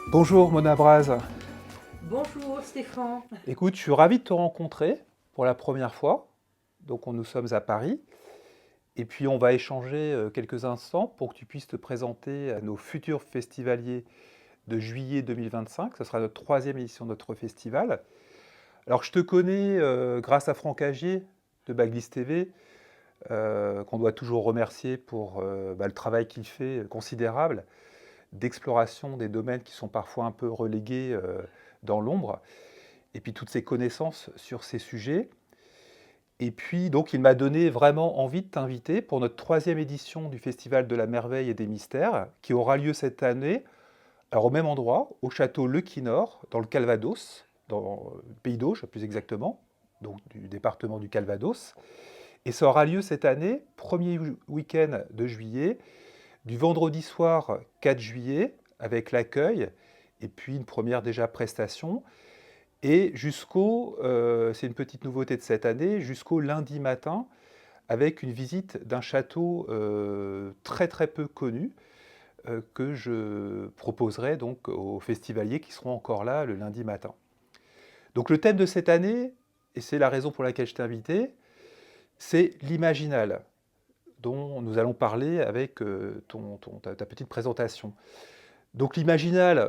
Bonjour Mona Braz. Bonjour Stéphane. Écoute, je suis ravi de te rencontrer pour la première fois. Donc nous sommes à Paris. Et puis on va échanger quelques instants pour que tu puisses te présenter à nos futurs festivaliers de juillet 2025. Ce sera notre troisième édition de notre festival. Alors je te connais grâce à Franck Agier de Baglis TV, qu'on doit toujours remercier pour le travail qu'il fait considérable d'exploration des domaines qui sont parfois un peu relégués dans l'ombre, et puis toutes ses connaissances sur ces sujets. Et puis donc il m'a donné vraiment envie de t'inviter pour notre troisième édition du Festival de la Merveille et des Mystères, qui aura lieu cette année, alors au même endroit, au château Le Quinor, dans le Calvados, dans le Pays d'Auge plus exactement, donc du département du Calvados. Et ça aura lieu cette année, premier week-end de juillet, du vendredi soir 4 juillet, avec l'accueil, et puis une première déjà prestation, et c'est une petite nouveauté de cette année, jusqu'au lundi matin, avec une visite d'un château très très peu connu, que je proposerai donc aux festivaliers qui seront encore là le lundi matin. Donc le thème de cette année, et c'est la raison pour laquelle je t'ai invité, c'est l'imaginal, dont nous allons parler avec ta petite présentation. Donc l'imaginal,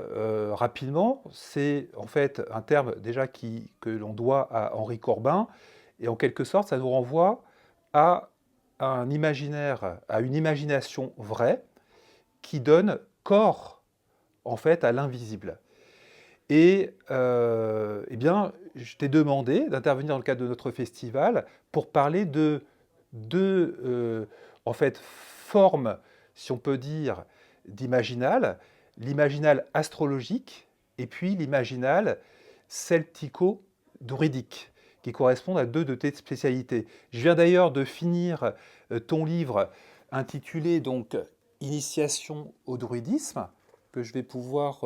rapidement, c'est en fait un terme déjà que l'on doit à Henri Corbin, et en quelque sorte, ça nous renvoie à un imaginaire, à une imagination vraie, qui donne corps en fait à l'invisible. Et eh bien, je t'ai demandé d'intervenir dans le cadre de notre festival pour parler de deux en fait, formes, si on peut dire, d'imaginal, l'imaginal astrologique et puis l'imaginal celtico-druidique, qui correspondent à deux de tes spécialités. Je viens d'ailleurs de finir ton livre intitulé donc Initiation au druidisme, que je vais pouvoir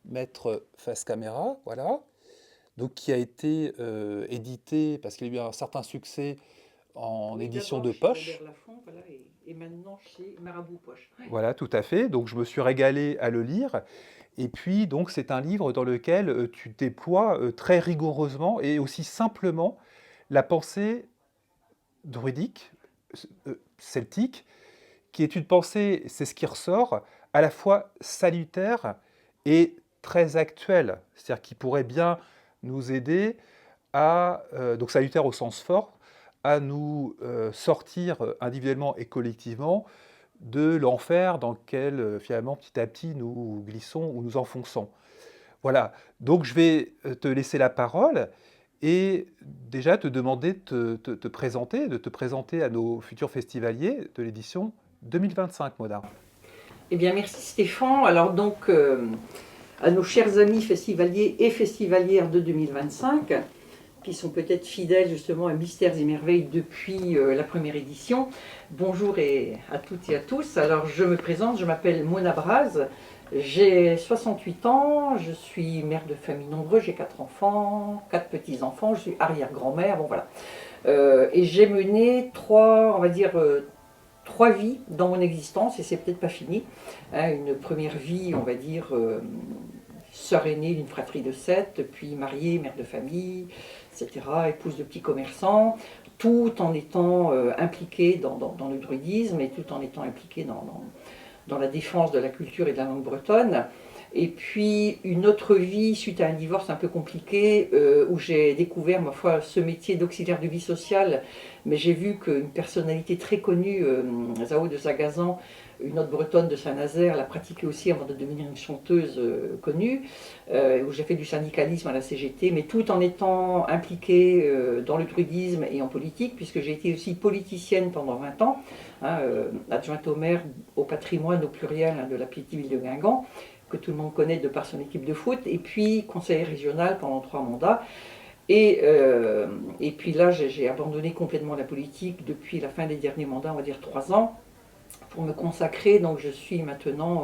mettre face caméra, voilà. Donc qui a été édité parce qu'il y a eu un certain succès en Oui, édition d'abord de chez Robert poche. Laffont, voilà, et maintenant chez Marabout Poche. Ouais. Voilà, tout à fait. Donc je me suis régalé à le lire. Et puis donc c'est un livre dans lequel tu déploies très rigoureusement et aussi simplement la pensée druidique, celtique, qui est une pensée, c'est ce qui ressort, à la fois salutaire et très actuelle, c'est-à-dire qui pourrait bien nous aider à, donc salutaire au sens fort, à nous sortir individuellement et collectivement de l'enfer dans lequel finalement petit à petit nous glissons ou nous enfonçons. Voilà, donc je vais te laisser la parole et déjà te demander de te présenter à nos futurs festivaliers de l'édition 2025, Moda. Eh bien, merci Stéphane. Alors donc, à nos chers amis festivaliers et festivalières de 2025, qui sont peut-être fidèles justement à Mystères et Merveilles depuis la première édition, bonjour à toutes et à tous. Alors je me présente, je m'appelle Mona Braz, j'ai 68 ans, je suis mère de famille nombreuse, j'ai 4 enfants, 4 petits-enfants, je suis arrière-grand-mère, bon voilà. Et j'ai mené trois, on va dire, trois vies dans mon existence, et c'est peut-être pas fini. Hein, une première vie, on va dire, sœur aînée d'une fratrie de 7, puis mariée, mère de famille, etc., épouse de petits commerçants, tout en étant impliquée dans le druidisme et tout en étant impliquée dans la défense de la culture et de la langue bretonne. Et puis une autre vie suite à un divorce un peu compliqué où j'ai découvert ma foi ce métier d'auxiliaire de vie sociale, mais j'ai vu qu'une personnalité très connue, Zao de Sagazan, une autre bretonne de Saint-Nazaire, l'a pratiquée aussi avant de devenir une chanteuse connue, où j'ai fait du syndicalisme à la CGT, mais tout en étant impliquée dans le druidisme et en politique, puisque j'ai été aussi politicienne pendant 20 ans, hein, adjointe au maire au patrimoine au pluriel hein, de la petite ville de Guingamp, que tout le monde connaît de par son équipe de foot, et puis conseiller régional pendant 3 mandats. Et puis là, j'ai abandonné complètement la politique depuis la fin des derniers mandats, on va dire 3 ans, pour me consacrer. Donc je suis maintenant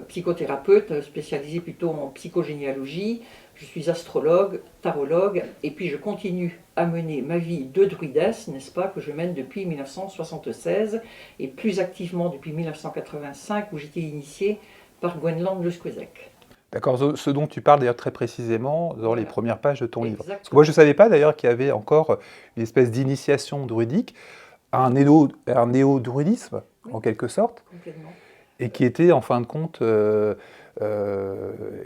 psychothérapeute, spécialisée plutôt en psychogénéalogie. Je suis astrologue, tarologue, et puis je continue à mener ma vie de druidesse, n'est-ce pas, que je mène depuis 1976, et plus activement depuis 1985, où j'étais initiée par Gwenland Le Squezec. D'accord, ce dont tu parles d'ailleurs très précisément dans les Voilà, premières pages de ton livre. Parce que exactement. moi, je ne savais pas d'ailleurs qu'il y avait encore une espèce d'initiation druidique, un néo-druidisme, Oui, en quelque sorte, complètement. et qui était en fin de compte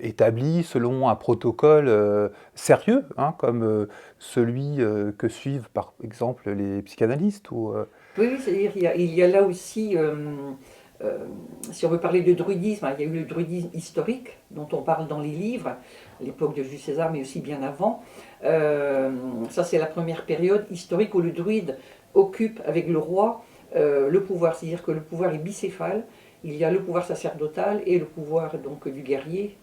établi selon un protocole sérieux, hein, comme celui que suivent par exemple les psychanalystes. Oui, oui, c'est-à-dire il y a là aussi, euh, si on veut parler de druidisme, hein, il y a eu le druidisme historique, dont on parle dans les livres, à l'époque de Jules César, mais aussi bien avant. Ça, c'est la première période historique où le druide occupe avec le roi le pouvoir, c'est-à-dire que le pouvoir est bicéphale. Il y a le pouvoir sacerdotal et le pouvoir donc du guerrier,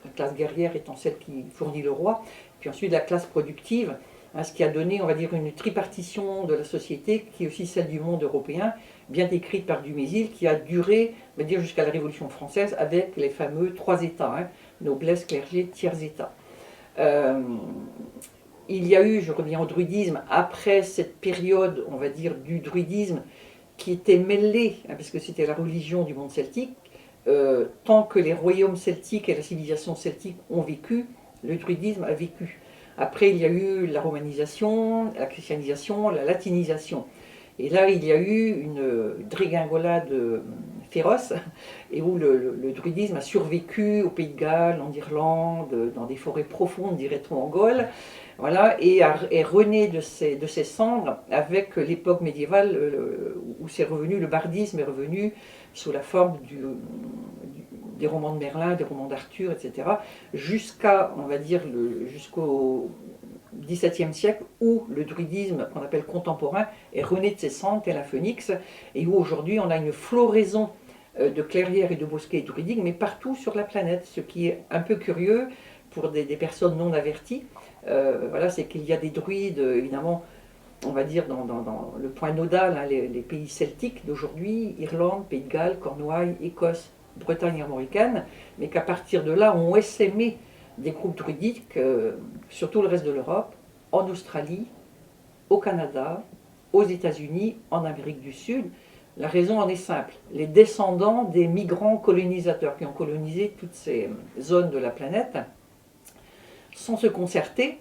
la classe guerrière étant celle qui fournit le roi, puis ensuite la classe productive, hein, ce qui a donné, on va dire, une tripartition de la société, qui est aussi celle du monde européen, bien décrite par Dumézil, qui a duré, on va dire, jusqu'à la Révolution française, avec les fameux trois États, hein, noblesse, clergé, tiers-État. Euh, il y a eu, je reviens au druidisme, après cette période, on va dire, du druidisme, qui était mêlée, hein, parce que c'était la religion du monde celtique, tant que les royaumes celtiques et la civilisation celtique ont vécu, le druidisme a vécu. Après, il y a eu la romanisation, la christianisation, la latinisation. Et là, il y a eu une drégingolade féroce, et où le druidisme a survécu au Pays de Galles, en Irlande, dans des forêts profondes, dirait-on en Gaule, voilà, et est rené de ses cendres avec l'époque médiévale où c'est revenu, le bardisme est revenu sous la forme des romans de Merlin, des romans d'Arthur, etc., jusqu'à, on va dire, jusqu'au XVIIe siècle, où le druidisme, qu'on appelle contemporain, est rené de ses cendres, tel un phénix, et où aujourd'hui on a une floraison de clairières et de bosquets druidiques, mais partout sur la planète, ce qui est un peu curieux pour des personnes non averties. Voilà, c'est qu'il y a des druides, évidemment, on va dire dans le point nodal, hein, les pays celtiques d'aujourd'hui, Irlande, Pays de Galles, Cornouailles, Écosse, Bretagne armoricaine, mais qu'à partir de là, on essaimé des groupes druidiques sur tout le reste de l'Europe, en Australie, au Canada, aux États-Unis, en Amérique du Sud. La raison en est simple. Les descendants des migrants colonisateurs qui ont colonisé toutes ces zones de la planète, sans se concerter,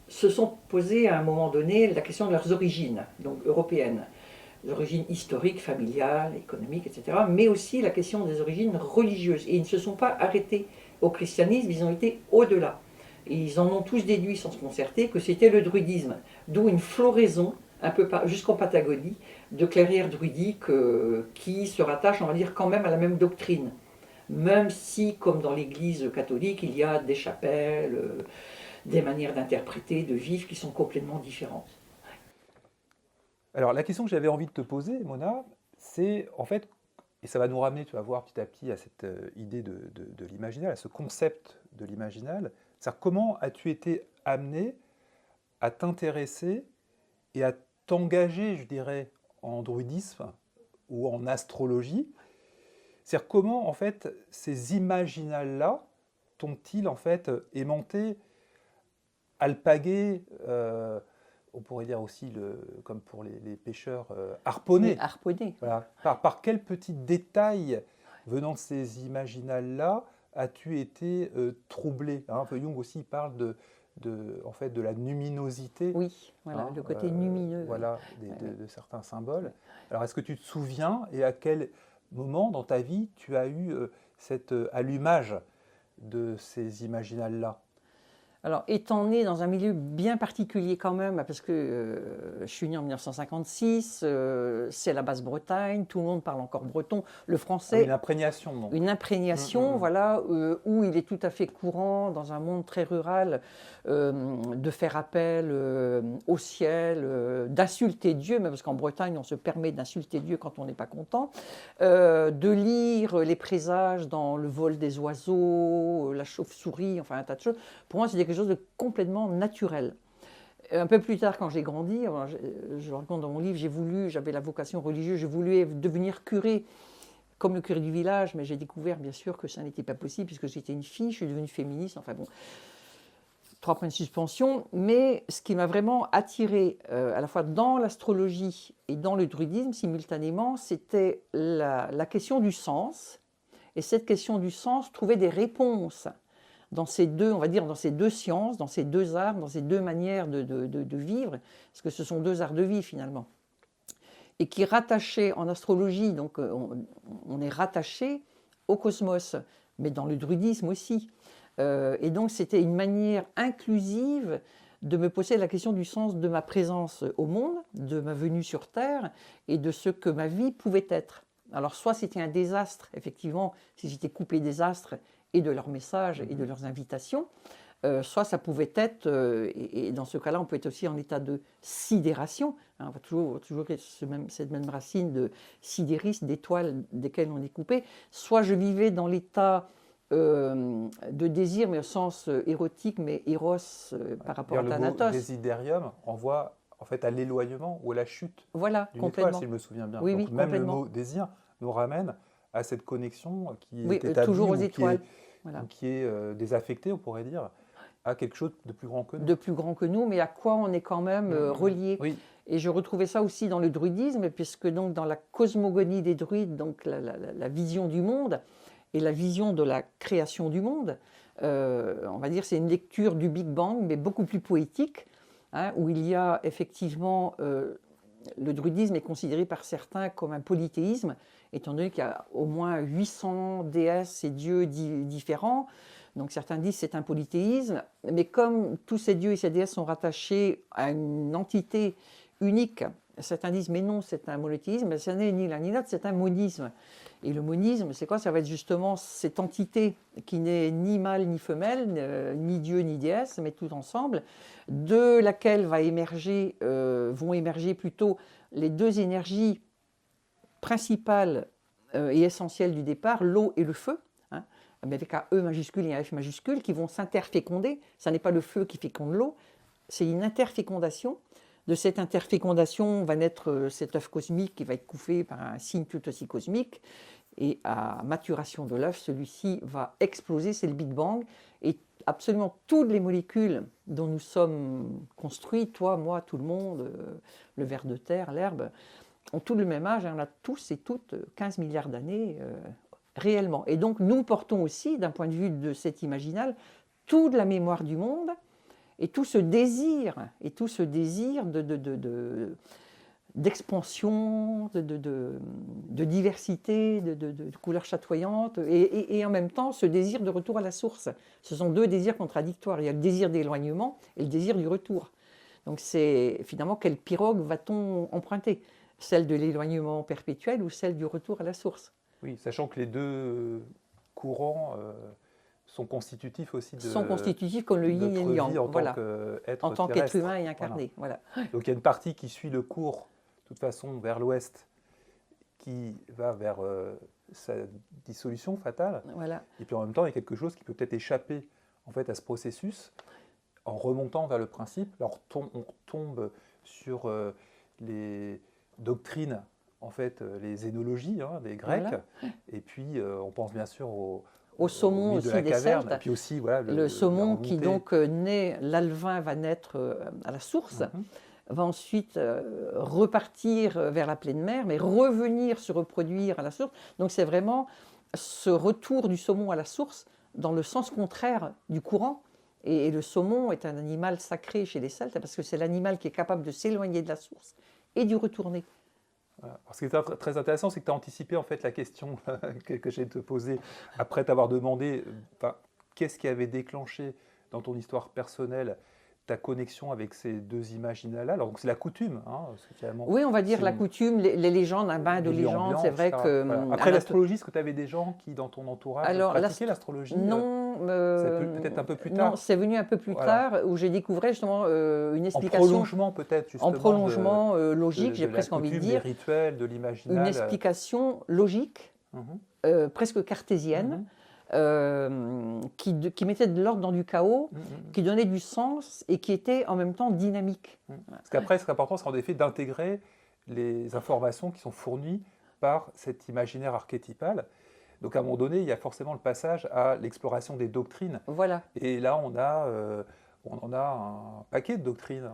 se sont posés à un moment donné la question de leurs origines, donc européennes, les origines historiques, familiales, économiques, etc., mais aussi la question des origines religieuses. Et ils ne se sont pas arrêtés au christianisme, ils ont été au-delà. Et ils en ont tous déduit, sans se concerter, que c'était le druidisme, d'où une floraison, un peu jusqu'en Patagonie, de clairières druidiques qui se rattachent, on va dire, quand même à la même doctrine. Même si, comme dans l'Église catholique, il y a des chapelles, des manières d'interpréter, de vivre qui sont complètement différentes. Alors, la question que j'avais envie de te poser, Mona, c'est en fait, et ça va nous ramener, tu vas voir petit à petit à cette idée de l'imaginal, à ce concept de l'imaginal, c'est-à-dire comment as-tu été amené à t'intéresser et à t'engager, je dirais, en druidisme ou en astrologie. C'est-à-dire comment, en fait, ces imaginales-là t'ont-ils, en fait, aimanté, alpagué, on pourrait dire aussi, comme pour les pêcheurs, Oui, harponné. harponné. Voilà. Par quel petit détail, venant de ces imaginales-là, as-tu été troublé, hein, un peu Jung aussi parle en fait, de la luminosité, Oui, voilà, hein, le côté lumineux. voilà, Oui. de certains symboles. Alors, est-ce que tu te souviens et à quel moment dans ta vie tu as eu cet allumage de ces imaginales-là? Alors, étant né dans un milieu bien particulier quand même, parce que je suis né en 1956, c'est la Basse-Bretagne, tout le monde parle encore breton, le Ah oui, français, une imprégnation, donc. une imprégnation, voilà, où il est tout à fait courant dans un monde très rural de faire appel au ciel, d'insulter Dieu, même parce qu'en Bretagne on se permet d'insulter Dieu quand on n'est pas content, de lire les présages dans le vol des oiseaux, la chauve-souris, enfin un tas de choses. Pour moi, c'était quelque chose de complètement naturel. Un peu plus tard, quand j'ai grandi, je le raconte dans mon livre, j'avais la vocation religieuse, j'ai voulu devenir curé, comme le curé du village, mais j'ai découvert bien sûr que ça n'était pas possible puisque j'étais une fille, je suis devenue féministe, enfin bon, 3 points de suspension. Mais ce qui m'a vraiment attirée à la fois dans l'astrologie et dans le druidisme simultanément, c'était la question du sens Et cette question du sens trouvait des réponses dans ces deux, on va dire, dans ces deux sciences, dans ces deux arts, dans ces deux manières de vivre, parce que ce sont deux arts de vie finalement. Et qui rattachaient en astrologie, donc on est rattaché au cosmos, mais dans le druidisme aussi. Et donc c'était une manière inclusive de me poser la question du sens de ma présence au monde, de ma venue sur Terre et de ce que ma vie pouvait être. Alors soit c'était un désastre, effectivement, si j'étais coupé des astres et de leurs messages et de leurs invitations, soit ça pouvait être, et dans ce cas-là on peut être aussi en état de sidération, hein, on va toujours cette même racine de sidéris, d'étoiles desquelles on est coupé, soit je vivais dans l'état de désir, mais au sens érotique, mais éros par rapport à Thanatos. Le désidérium renvoie en fait à l'éloignement ou à la chute voilà, d'une étoile, si je me souviens bien. Oui, donc, oui, même le mot désir nous ramène à cette connexion qui est établie, toujours aux étoiles. Qui est désaffectée, on pourrait dire, à quelque chose de plus grand que nous. De plus grand que nous, mais à quoi on est quand même relié. Oui. Et je retrouvais ça aussi dans le druidisme, puisque donc dans la cosmogonie des druides, donc la vision du monde et la vision de la création du monde, on va dire c'est une lecture du Big Bang, mais beaucoup plus poétique, hein, où il y a effectivement, le druidisme est considéré par certains comme un polythéisme, étant donné qu'il y a au moins 800 déesses et dieux différents. Donc certains disent que c'est un polythéisme, mais comme tous ces dieux et ces déesses sont rattachés à une entité unique, certains disent mais non, c'est un monothéisme, mais ce n'est ni l'un ni l'autre, c'est un monisme. Et le monisme, c'est quoi? Ça va être justement cette entité qui n'est ni mâle ni femelle, ni dieu ni déesse, mais tout ensemble, de laquelle vont émerger plutôt les deux énergies principales et essentielles du départ, l'eau et le feu, hein, mais avec un E majuscule et un F majuscule, qui vont s'interféconder. Ce n'est pas le feu qui féconde l'eau, c'est une interfécondation. De cette interfécondation va naître cet œuf cosmique qui va être couvé par un signe tout aussi cosmique. Et à maturation de l'œuf, celui-ci va exploser, c'est le Big Bang. Et absolument toutes les molécules dont nous sommes construits, toi, moi, tout le monde, le ver de terre, l'herbe, ont tous le même âge. On a tous et toutes 15 milliards d'années réellement. Et donc nous portons aussi, d'un point de vue de cet imaginal, toute la mémoire du monde et tout ce désir d'expansion, de diversité, de couleurs chatoyantes, et en même temps ce désir de retour à la source. Ce sont deux désirs contradictoires. Il y a le désir d'éloignement et le désir du retour. Donc c'est finalement quelle pirogue va-t-on emprunter? Celle de l'éloignement perpétuel ou celle du retour à la source? Oui, sachant que les deux courants sont constitutifs aussi de sont constitutifs comme le yin et le yang, en tant qu'être humain et incarné. Voilà. Donc il y a une partie qui suit le cours, de toute façon, vers l'ouest, qui va vers sa dissolution fatale. Voilà. Et puis en même temps, il y a quelque chose qui peut peut-être échapper en fait, à ce processus en remontant vers le principe. Alors on tombe sur les doctrines, en fait, les zénologies des Grecs, Voilà. et puis on pense bien sûr au saumon aussi des Celtes. Et puis aussi, voilà, le saumon qui donc naît, l'alevin va naître à la source, va ensuite repartir vers la pleine mer, mais revenir se reproduire à la source. Donc c'est vraiment ce retour du saumon à la source dans le sens contraire du courant. Et le saumon est un animal sacré chez les Celtes parce que c'est l'animal qui est capable de s'éloigner de la source et d'y retourner. Alors, ce qui est très intéressant, c'est que tu as anticipé en fait la question que j'ai te poser après t'avoir demandé qu'est-ce qui avait déclenché dans ton histoire personnelle ta connexion avec ces deux imaginaires-là. Alors donc c'est la coutume, oui, on va dire la coutume, les légendes, un bain de légendes, c'est vrai que... Voilà. Après l'astrologie, est-ce que tu avais des gens qui, dans ton entourage, pratiquaient l'astrologie? Non. C'est peut-être un peu plus tard. Non, c'est venu un peu plus tard, où j'ai découvert justement une explication... En prolongement peut-être, justement. En prolongement logique, j'ai presque envie de dire. Des rituels, de l'imaginaire. Une explication logique, presque cartésienne. Qui mettait de l'ordre dans du chaos, qui donnait du sens et qui était en même temps dynamique. Parce qu'après, ce qui est important, c'est en effet d'intégrer les informations qui sont fournies par cet imaginaire archétypal. Donc à un moment donné, il y a forcément le passage à l'exploration des doctrines. Voilà. Et là, on en a un paquet de doctrines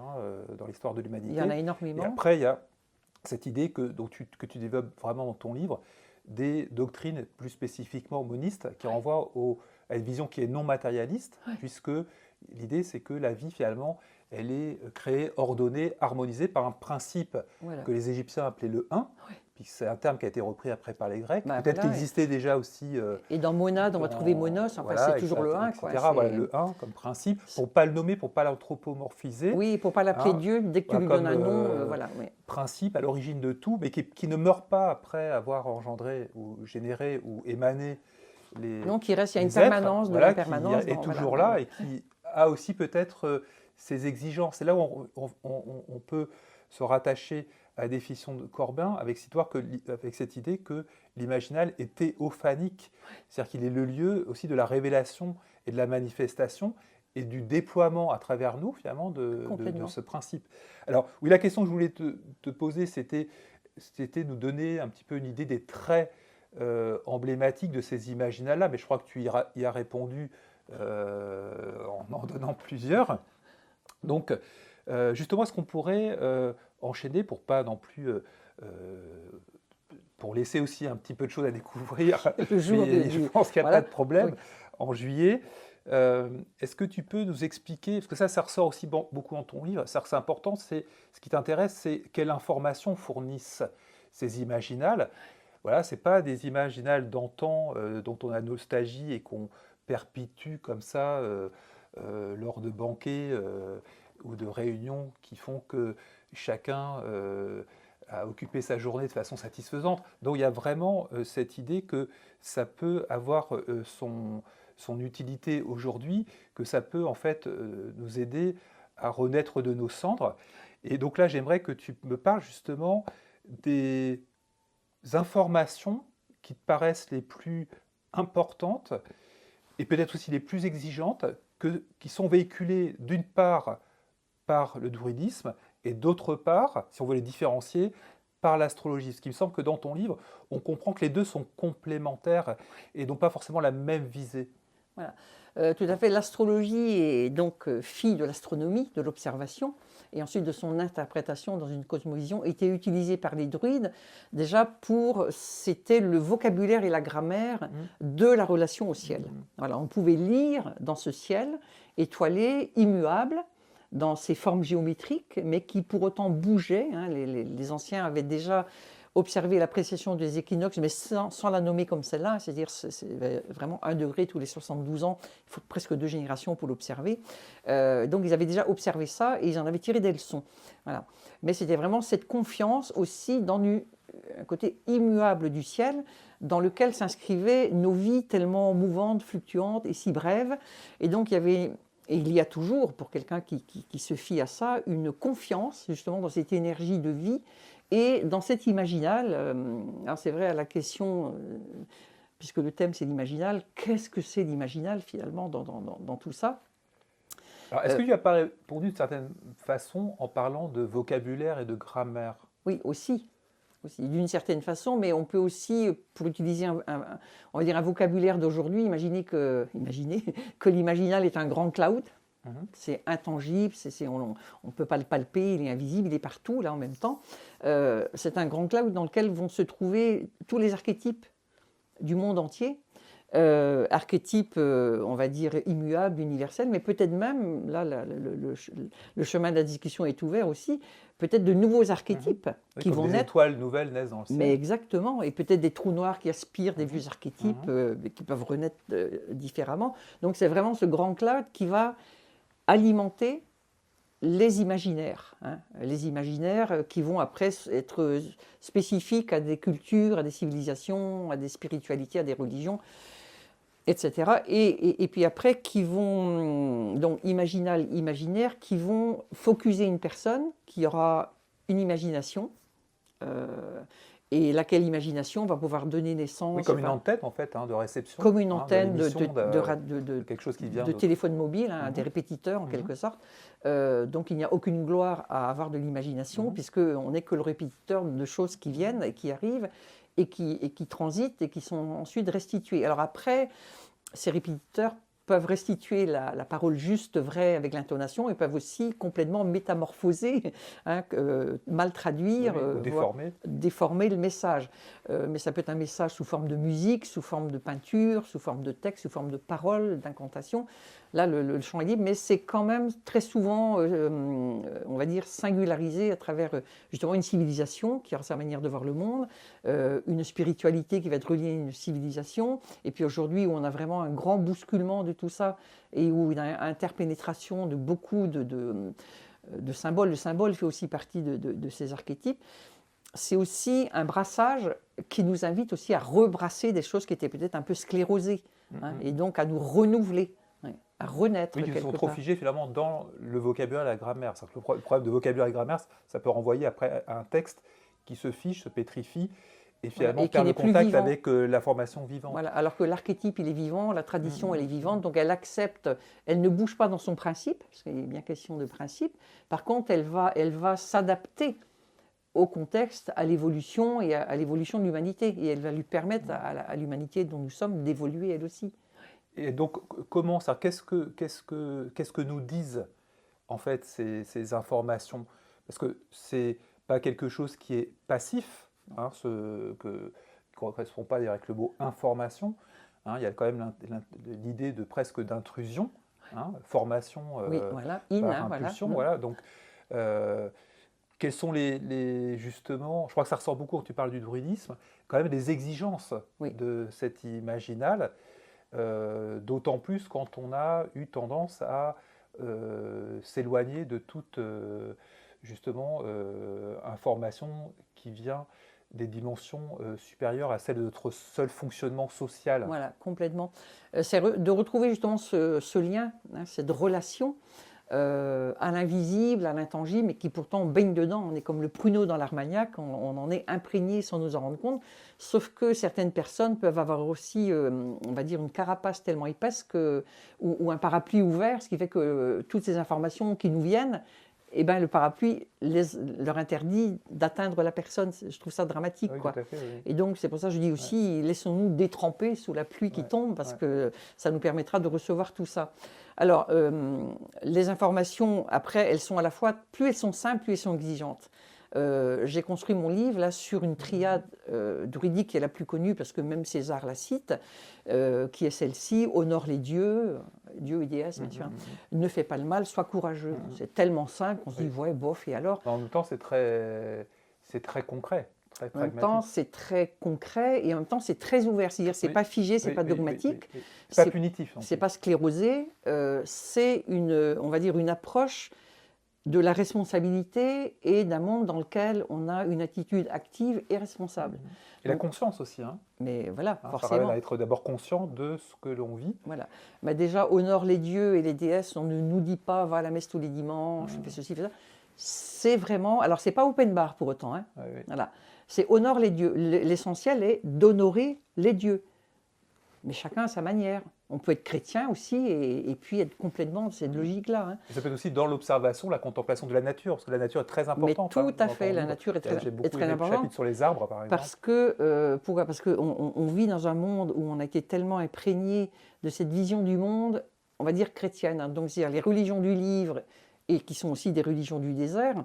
dans l'histoire de l'humanité. Il y en a énormément. Et après, il y a cette idée que tu développes vraiment dans ton livre, des doctrines plus spécifiquement monistes qui renvoient à une vision qui est non matérialiste, puisque l'idée c'est que la vie finalement elle est créée, ordonnée, harmonisée par un principe que les Égyptiens appelaient le un, puis c'est un terme qui a été repris après par les Grecs, peut-être qu'il existait déjà aussi. Et dans monade, on va trouver monos, enfin, c'est toujours le un. Voilà, le un comme principe, pour ne pas le nommer, pour ne pas l'anthropomorphiser. Oui, pour ne pas l'appeler Dieu, dès que tu lui donnes un nom. Principe à l'origine de tout, mais qui ne meurt pas après avoir engendré ou généré ou émané les. Donc il reste, il y a une permanence de la permanence. Qui est toujours là et qui a aussi peut-être ses exigences. C'est là où on peut se rattacher à la définition de Corbin avec cette idée que l'imaginal est théophanique, c'est-à-dire qu'il est le lieu aussi de la révélation et de la manifestation et du déploiement à travers nous finalement de ce principe. Alors oui, la question que je voulais te poser, c'était nous donner un petit peu une idée des traits emblématiques de ces imaginales-là, mais je crois que tu y as répondu en donnant plusieurs. Donc, justement, est-ce qu'on pourrait enchaîner pour pas non plus pour laisser aussi un petit peu de choses à découvrir. Je pense qu'il n'y a pas de problème. En juillet, est-ce que tu peux nous expliquer, parce que ça ressort aussi beaucoup dans ton livre, c'est important, ce qui t'intéresse, c'est quelle information fournissent ces imaginales. Voilà, ce n'est pas des imaginales d'antan dont on a nostalgie et qu'on perpétue comme ça lors de banquets ou de réunions qui font que chacun a occupé sa journée de façon satisfaisante. Donc il y a vraiment cette idée que ça peut avoir son utilité aujourd'hui, que ça peut en fait nous aider à renaître de nos cendres. Et donc là, j'aimerais que tu me parles justement des informations qui te paraissent les plus importantes et peut-être aussi les plus exigeantes qui sont véhiculées d'une part par le druidisme et d'autre part, si on veut les différencier, par l'astrologie. Ce qui me semble que dans ton livre, on comprend que les deux sont complémentaires et n'ont pas forcément la même visée. Voilà. Tout à fait. L'astrologie est donc fille de l'astronomie, de l'observation, et ensuite de son interprétation dans une cosmovision, était utilisée par les druides déjà c'était le vocabulaire et la grammaire de la relation au ciel. Voilà, on pouvait lire dans ce ciel étoilé, immuable, dans ses formes géométriques, mais qui pour autant bougeaient. Les anciens avaient déjà observé l'appréciation des équinoxes, mais sans la nommer comme celle-là, c'est-à-dire c'est vraiment 1 degré tous les 72 ans, il faut presque 2 générations pour l'observer. Donc ils avaient déjà observé ça et ils en avaient tiré des leçons. Voilà. Mais c'était vraiment cette confiance aussi dans un côté immuable du ciel, dans lequel s'inscrivaient nos vies tellement mouvantes, fluctuantes et si brèves. Et donc il y a toujours, pour quelqu'un qui se fie à ça, une confiance justement dans cette énergie de vie et dans cet imaginal. Alors c'est vrai à la question, puisque le thème c'est l'imaginal, qu'est-ce que c'est l'imaginal finalement dans tout ça? Alors est-ce que tu as pas répondu d'une certaine façon en parlant de vocabulaire et de grammaire? Oui, aussi d'une certaine façon, mais on peut aussi, pour utiliser on va dire un vocabulaire d'aujourd'hui, imaginer que l'imaginal est un grand cloud, c'est intangible, on ne peut pas le palper, il est invisible, il est partout là en même temps. C'est un grand cloud dans lequel vont se trouver tous les archétypes du monde entier. Archétypes, on va dire, immuables, universels, mais peut-être même, là, le chemin de la discussion est ouvert aussi, peut-être de nouveaux archétypes qui vont naître. Des étoiles nouvelles naissent dans le ciel. Mais exactement, et peut-être des trous noirs qui aspirent des vieux archétypes qui peuvent renaître différemment. Donc c'est vraiment ce grand cloud qui va alimenter les imaginaires. Les imaginaires qui vont après être spécifiques à des cultures, à des civilisations, à des spiritualités, à des religions, etc. Et puis après, qui vont, donc imaginaire, qui vont focuser une personne qui aura une imagination, et laquelle imagination va pouvoir donner naissance... Oui, comme une antenne en fait, de réception. Comme une antenne quelque chose qui vient de téléphone mobile, des répétiteurs en quelque sorte. Donc il n'y a aucune gloire à avoir de l'imagination, puisqu'on n'est que le répétiteur de choses qui viennent et qui arrivent, et qui transitent et qui sont ensuite restituées. Alors après, ces répétiteurs peuvent restituer la parole juste, vraie, avec l'intonation, et peuvent aussi complètement métamorphoser, hein, mal traduire, ou déformer. déformer le message. Mais ça peut être un message sous forme de musique, sous forme de peinture, sous forme de texte, sous forme de paroles, d'incantation. Là, le champ est libre, mais c'est quand même très souvent, on va dire, singularisé à travers justement une civilisation qui a sa manière de voir le monde, une spiritualité qui va être reliée à une civilisation, et puis aujourd'hui où on a vraiment un grand bousculement de tout ça, et où il y a une interpénétration de beaucoup de symboles. Le symbole fait aussi partie de ces archétypes. C'est aussi un brassage qui nous invite aussi à rebrasser des choses qui étaient peut-être un peu sclérosées, hein, et donc à nous renouveler, ouais, à renaître Oui, qui quelque sont trop part. figés finalement dans le vocabulaire et la grammaire. C'est-à-dire que le problème de vocabulaire et grammaire, ça peut renvoyer après à un texte qui se fiche, se pétrifie, et finalement et qui perd le n'est plus contact vivant. avec l'information vivante. Voilà, alors que l'archétype, il est vivant, la tradition, elle est vivante, donc elle accepte, elle ne bouge pas dans son principe, parce qu'il est bien question de principe. Par contre, elle va s'adapter au contexte, à l'évolution et à l'évolution de l'humanité. Et elle va lui permettre à l'humanité dont nous sommes d'évoluer elle aussi. Et donc, comment ça, qu'est-ce que nous disent en fait ces informations? Parce que c'est pas quelque chose qui est passif, hein, qui ne correspond pas avec le mot information. Hein, il y a quand même l'idée de presque d'intrusion, hein, formation Oui, voilà, par impulsion. Voilà. Donc, quels sont justement, je crois que ça ressort beaucoup quand tu parles du druidisme, quand même des exigences de cet imaginal. D'autant plus quand on a eu tendance à s'éloigner de toute justement information qui vient des dimensions supérieures à celles de notre seul fonctionnement social. Voilà, complètement. C'est de retrouver justement ce lien, hein, cette relation à l'invisible, à l'intangible, mais qui pourtant baigne dedans. On est comme le pruneau dans l'armagnac, on en est imprégné sans nous en rendre compte. Sauf que certaines personnes peuvent avoir aussi, on va dire, une carapace tellement épaisse ou un parapluie ouvert, ce qui fait que toutes ces informations qui nous viennent, eh ben, le parapluie leur interdit d'atteindre la personne. Je trouve ça dramatique. Oui, quoi. tout à fait, oui. Et donc, c'est pour ça que je dis aussi, laissons-nous détremper sous la pluie qui tombe, parce que ça nous permettra de recevoir tout ça. Alors, les informations, après, elles sont à la fois, plus elles sont simples, plus elles sont exigeantes. J'ai construit mon livre là, sur une triade druidique qui est la plus connue, parce que même César la cite, qui est celle-ci: honore les dieux, dieux et déesses, bien sûr, ne fais pas le mal, sois courageux. C'est tellement simple qu'on se dit, ouais, bof, et alors? En même temps, c'est très concret, très En même pragmatique. temps, c'est très concret et en même temps, c'est très ouvert. C'est-à-dire, c'est pas figé, c'est pas dogmatique. C'est pas punitif. C'est pas sclérosé. C'est on va dire, une approche de la responsabilité et d'un monde dans lequel on a une attitude active et responsable. Et la conscience aussi. Hein. Mais voilà, Ça forcément. ramène à être d'abord conscient de ce que l'on vit. Voilà. Mais déjà, honore les dieux et les déesses. On ne nous dit pas, va à la messe tous les dimanches, fais ceci, fais ça. C'est vraiment. Alors, c'est pas open bar pour autant. Hein. Oui. Voilà. C'est honore les dieux. L'essentiel est d'honorer les dieux. Mais chacun à sa manière. On peut être chrétien aussi et puis être complètement dans cette logique-là. Hein. Et ça peut être aussi dans l'observation, la contemplation de la nature, parce que la nature est très importante. Mais tout à fait, la nature est très importante. J'ai beaucoup aimé le chapitre sur les arbres, par exemple. Parce que, pourquoi ? Parce qu'on vit dans un monde où on a été tellement imprégné de cette vision du monde, on va dire chrétienne. Hein. Donc, c'est-à-dire les religions du livre, et qui sont aussi des religions du désert,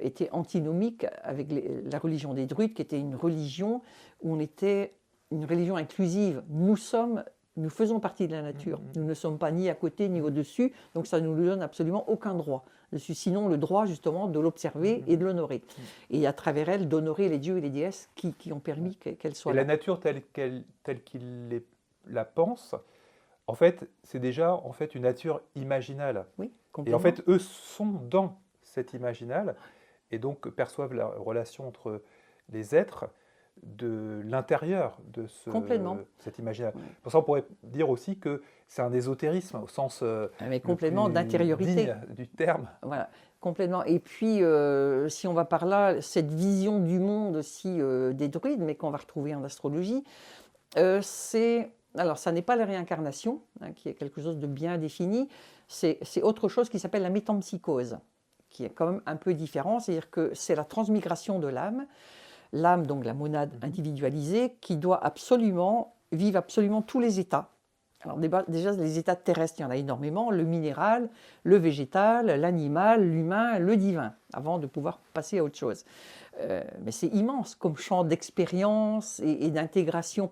étaient antinomiques avec la religion des druides, qui était une religion où on était une religion inclusive. Nous faisons partie de la nature. Nous ne sommes pas ni à côté ni au-dessus, donc ça ne nous donne absolument aucun droit dessus. Sinon, le droit justement de l'observer et de l'honorer. Et à travers elle, d'honorer les dieux et les déesses qui ont permis qu'elle soit là. Et la nature telle qu'il la pense, en fait, c'est déjà en fait une nature imaginale. Oui, et complètement. en fait, eux sont dans cet imaginal et donc perçoivent la relation entre les êtres de l'intérieur de cet imaginaire. Oui. Pour ça, on pourrait dire aussi que c'est un ésotérisme au sens mais complètement d'intériorité du terme. Voilà, complètement. Et puis, si on va par là, cette vision du monde aussi des druides, mais qu'on va retrouver en astrologie, alors ça n'est pas la réincarnation, hein, qui est quelque chose de bien défini, c'est autre chose qui s'appelle la métempsychose, qui est quand même un peu différent, c'est-à-dire que c'est la transmigration de l'âme. L'âme, donc la monade individualisée, qui doit absolument vivre absolument tous les états Alors déjà, les états terrestres, il y en a énormément, le minéral, le végétal, l'animal, l'humain, le divin, avant de pouvoir passer à autre chose. Mais c'est immense comme champ d'expérience et d'intégration.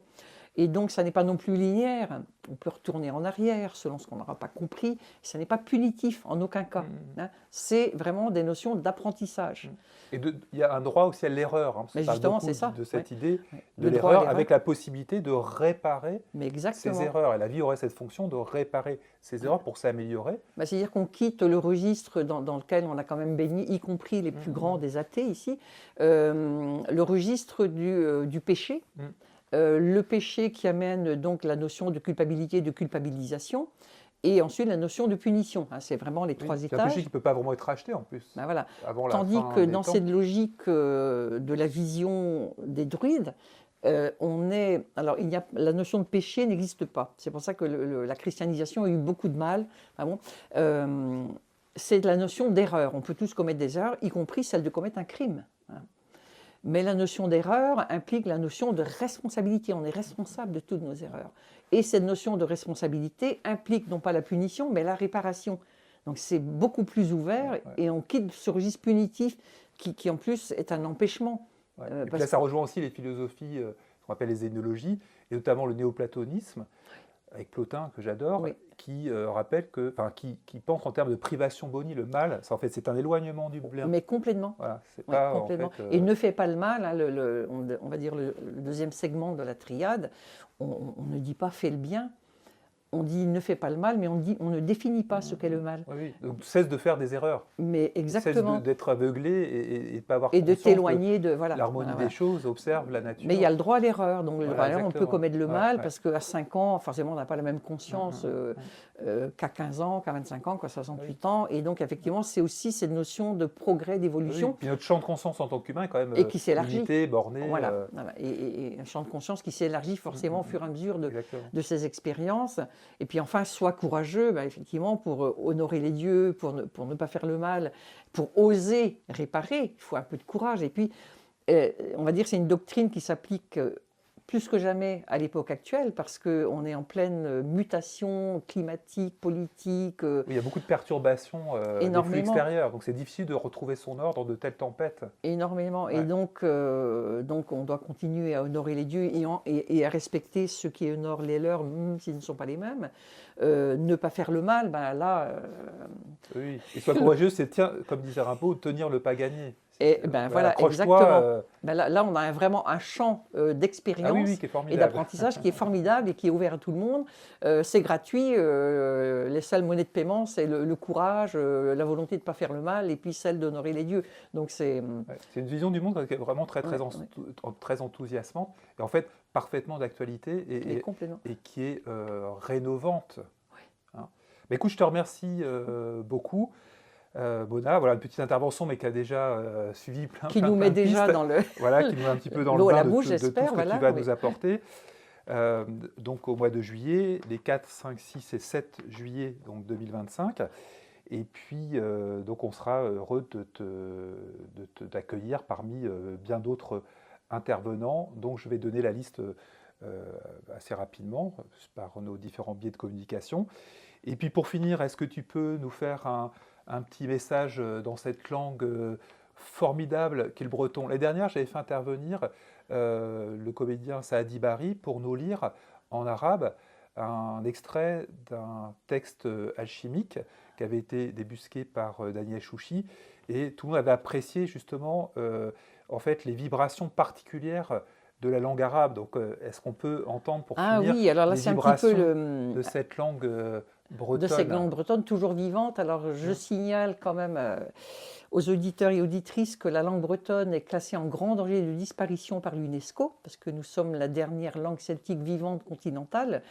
Et donc, ça n'est pas non plus linéaire. On peut retourner en arrière selon ce qu'on n'aura pas compris. Ça n'est pas punitif en aucun cas. Hein. C'est vraiment des notions d'apprentissage. Et il y a un droit aussi à l'erreur. Hein, Mais justement, c'est ça. De cette idée de Le droit à l'erreur avec la possibilité de réparer ces erreurs. Et la vie aurait cette fonction de réparer ces erreurs pour s'améliorer. C'est-à-dire qu'on quitte le registre dans lequel on a quand même baigné, y compris les plus grands des athées ici, le registre du péché. Le péché qui amène donc la notion de culpabilité, de culpabilisation, et ensuite la notion de punition. Hein, c'est vraiment les trois étages. C'est un péché qui ne peut pas vraiment être racheté en plus. Voilà. Tandis que dans cette logique de la vision des druides, alors la notion de péché n'existe pas. C'est pour ça que la christianisation a eu beaucoup de mal. C'est la notion d'erreur. On peut tous commettre des erreurs, y compris celle de commettre un crime. Hein. Mais la notion d'erreur implique la notion de responsabilité. On est responsable de toutes nos erreurs. Et cette notion de responsabilité implique non pas la punition, mais la réparation. Donc c'est beaucoup plus ouvert et on quitte ce registre punitif qui en plus est un empêchement. Et puis là, ça rejoint aussi les philosophies qu'on appelle les énologies, et notamment le néoplatonisme, avec Plotin, que j'adore, qui rappelle qui pense en termes de privation boni, le mal, en fait, c'est un éloignement du bien. Mais complètement. Voilà, c'est pas, complètement. En fait, Et ne fait pas le mal, hein, on va dire le deuxième segment de la triade, on ne dit pas fais le bien, on dit ne fais pas le mal, mais on ne définit pas ce qu'est le mal. Oui. Donc cesse de faire des erreurs. Mais exactement. Cesse d'être aveuglé et de pas avoir et de conscience t'éloigner de l'harmonie des choses, observe la nature. Mais il y a le droit à l'erreur. Donc le droit à l'erreur, on peut commettre le mal parce qu'à 5 ans, forcément, on n'a pas la même conscience qu'à 15 ans, qu'à 25 ans, qu'à 68 ans. Et donc effectivement, c'est aussi cette notion de progrès, d'évolution. Puis notre champ de conscience en tant qu'humain est quand même et qui s'élargit. limité, borné. Voilà. Et un champ de conscience qui s'élargit forcément au fur et à mesure de ces expériences. Et puis enfin, sois courageux, effectivement, pour honorer les dieux, pour ne pas faire le mal, pour oser réparer, il faut un peu de courage. Et puis, on va dire que c'est une doctrine qui s'applique plus que jamais à l'époque actuelle, parce qu'on est en pleine mutation climatique, politique. Oui, il y a beaucoup de perturbations des flux extérieurs, donc c'est difficile de retrouver son ordre de telles tempêtes. Énormément, et donc on doit continuer à honorer les dieux et à respecter ceux qui honorent les leurs, même s'ils ne sont pas les mêmes. Ne pas faire le mal, Oui, et sois courageux, c'est, comme disait Rimbaud, tenir le pas gagné. Et voilà, exactement. Là, on a vraiment un champ d'expérience et d'apprentissage qui est formidable et qui est ouvert à tout le monde. C'est gratuit. Les seules monnaies de paiement, c'est le courage, la volonté de ne pas faire le mal et puis celle d'honorer les dieux. Donc c'est une vision du monde qui est vraiment très enthousiasmante et en fait parfaitement d'actualité et qui est rénovante. Hein. Mais écoute, je te remercie beaucoup. Mona, voilà une petite intervention, mais qui a déjà suivi plein qui nous met déjà dans le qui nous met un petit peu dans le bain de tout ce que tu vas nous apporter. Donc au mois de juillet, les 4, 5, 6 et 7 juillet donc 2025. Et puis donc on sera heureux d'accueillir parmi bien d'autres intervenants, dont je vais donner la liste assez rapidement par nos différents biais de communication. Et puis pour finir, est-ce que tu peux nous faire un petit message dans cette langue formidable qu'est le breton? L'année dernière, j'avais fait intervenir le comédien Saadi Bari pour nous lire en arabe un extrait d'un texte alchimique qui avait été débusqué par Daniel Chouchi, et tout le monde avait apprécié justement en fait les vibrations particulières de la langue arabe. Donc est-ce qu'on peut entendre pour finir alors là, les vibrations de cette langue bretonne. De cette langue bretonne toujours vivante. Alors je signale quand même aux auditeurs et auditrices que la langue bretonne est classée en grand danger de disparition par l'UNESCO, parce que nous sommes la dernière langue celtique vivante continentale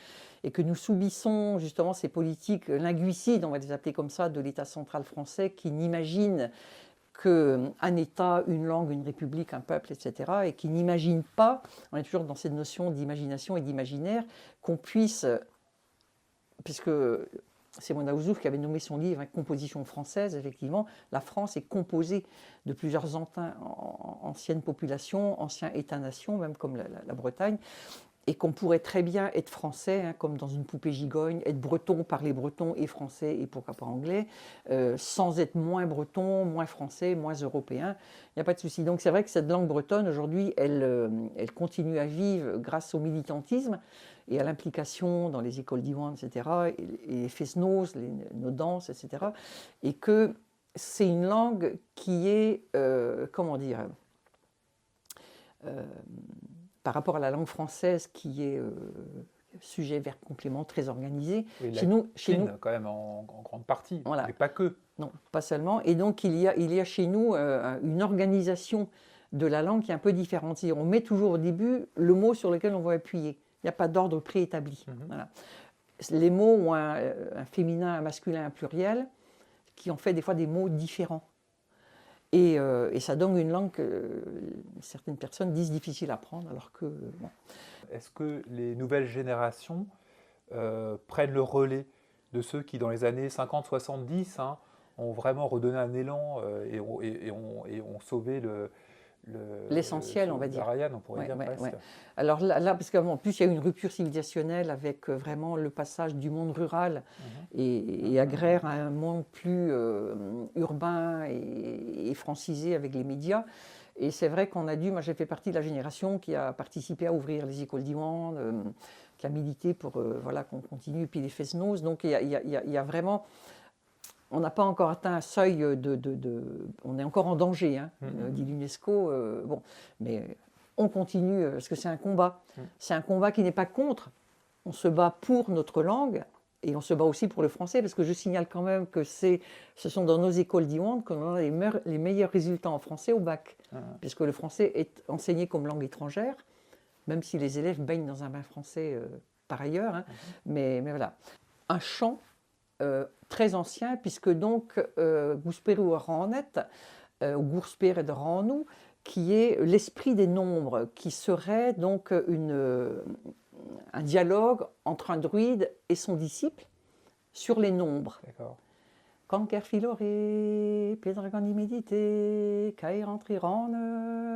et que nous subissons justement ces politiques linguicides, on va les appeler comme ça, de l'État central français qui n'imagine qu'un État, une langue, une république, un peuple, etc., et qui n'imagine pas, on est toujours dans cette notion d'imagination et d'imaginaire, qu'on puisse, puisque c'est Mona Ouzouf qui avait nommé son livre « Composition française », effectivement, la France est composée de plusieurs anciennes populations, anciens États-nations, même comme la Bretagne, et qu'on pourrait très bien être français, hein, comme dans une poupée gigogne, être breton, parler breton et français et pourquoi pas anglais, sans être moins breton, moins français, moins européen. Il n'y a pas de souci. Donc c'est vrai que cette langue bretonne, aujourd'hui, elle continue à vivre grâce au militantisme et à l'implication dans les écoles d'Iwan, etc., et les fest-noz, nos danses, etc., et que c'est une langue qui est, comment dire, par rapport à la langue française qui est sujet, verbe, complément, très organisé. Oui, chez nous, quand même en grande partie, voilà. mais pas que. Non, pas seulement. Et donc il y a chez nous une organisation de la langue qui est un peu différente. On met toujours au début le mot sur lequel on va appuyer. Il n'y a pas d'ordre préétabli. Voilà. Les mots ont un féminin, un masculin, un pluriel, qui en fait des fois des mots différents. Et ça donne une langue que certaines personnes disent difficile à apprendre, alors que... Bon. Est-ce que les nouvelles générations prennent le relais de ceux qui, dans les années 50-70, hein, ont vraiment redonné un élan et ont sauvé l'essentiel, on va dire. Ariane, on pourrait dire presque. Ouais. Alors là, parce qu'en plus, il y a eu une rupture civilisationnelle avec vraiment le passage du monde rural et agraire à un monde plus urbain et francisé avec les médias. Et c'est vrai qu'on a dû, moi j'ai fait partie de la génération qui a participé à ouvrir les écoles d'Iwan, qui a milité pour voilà, qu'on continue, et puis les fest-noz. Donc il y a vraiment... On n'a pas encore atteint un seuil on est encore en danger, hein, dit l'UNESCO. Bon, mais on continue, parce que c'est un combat. C'est un combat qui n'est pas contre. On se bat pour notre langue, et on se bat aussi pour le français, parce que je signale quand même que ce sont dans nos écoles d'Iwan qu'on a les meilleurs résultats en français au bac, puisque le français est enseigné comme langue étrangère, même si les élèves baignent dans un bain français par ailleurs. Hein, mais voilà. Un chant très ancien, puisque donc Gousperu Ranet, ou Gourspere de Ranou, qui est l'esprit des nombres, qui serait donc un dialogue entre un druide et son disciple sur les nombres. D'accord. Kanker filore, pedragani medite, kai rentriran,